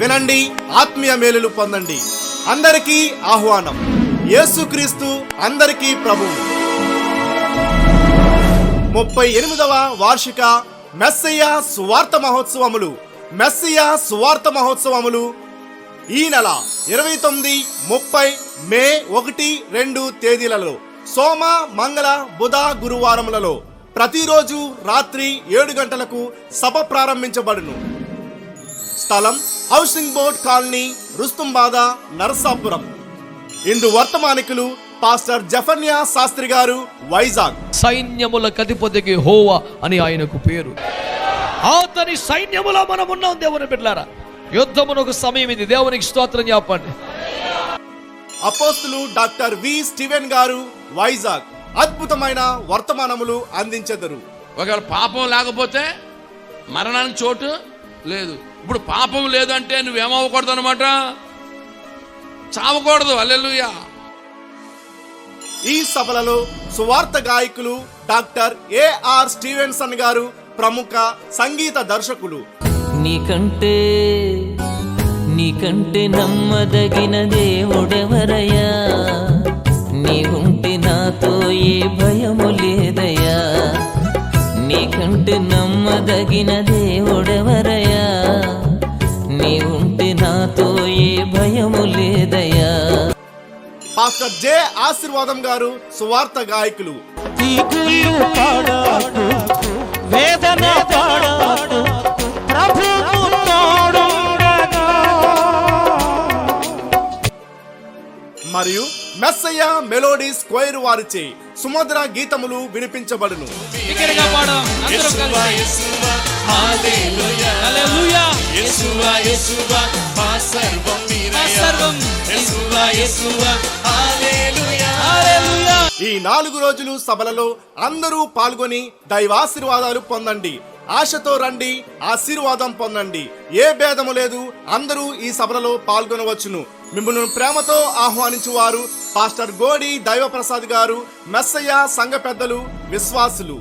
వినండి, ఆత్మీయ మేలులు పొందండి. అందరికీ ఆహ్వానం. యేసుక్రీస్తు అందరికీ ప్రభువు. 38వ వార్షిక మెస్సీయ సువార్త మహోత్సవములు ఈ నెల 29, 30, మే 1, 2 తేదీలలో సోమ, మంగళ, బుధ, గురువారములలో ప్రతిరోజు రాత్రి 7 గంటలకు సభ ప్రారంభించబడును. స్థలం housing board colony, Rustumbada, Narasapuram. ఇందు వర్తమానికులు పాస్టర్ జఫన్యా శాస్త్రి గారు, వైజాగ్. సైన్యముల అధిపతికి యెహోవా అని ఆయనకు పేరు. అతని సైన్యములో మనం ఉన్నాం. దేవుని బిడ్డలారా, యుద్ధమునకు సమయం ఇది. దేవునికి స్తోత్రం చెప్పండి. అపోస్తులు డాక్టర్ వి. స్టీవెన్ గారు, వైజాగ్. అద్భుతమైన వర్తమానములు అందించెదరు. ఒకవేళ పాపం లేకపోతే మరణానికి చోటు లేదు. ఇప్పుడు పాపం లేదంటే నువ్వేమవ్వకూడదు అనమాట, చావకూడదు. హల్లెలూయా. ఈ సభలలో సువార్త గాయకులు డాక్టర్ ఏఆర్ స్టీవెన్సన్ గారు, ప్రముఖ సంగీత దర్శకులు. నీకంటే నమ్మదగిన దేవుడెవరయ్యా, నీవుంటే నాతో ఏ భయము లేదయ్యా. నీకంటే నమ్మదగిన దేవుడెవరయ్యా, నీవుంటే నాతో ఏ భయము లేదయ్యా. పాస్టర్ జె ఆశీర్వాదం గారు, సువార్త గాయకులు. మరియు మెస్సయ్య మెలోడీస్ స్క్వేర్ వారిచే సుమధుర గీతములు వినిపించబడును. ఈ 4 రోజులు సభలలో అందరూ పాల్గొని దైవాశీర్వాదాలు పొందండి. ఆశతో రండి, ఆశీర్వాదం పొందండి. ఏ భేదము లేదు, అందరూ ఈ సభలలో పాల్గొనవచ్చును. మిమ్మల్ని ప్రేమతో ఆహ్వానించువారు పాస్టర్ గోడి దైవప్రసాద్ గారు, మెస్సయ్య సంఘ పెద్దలు, విశ్వాసులు.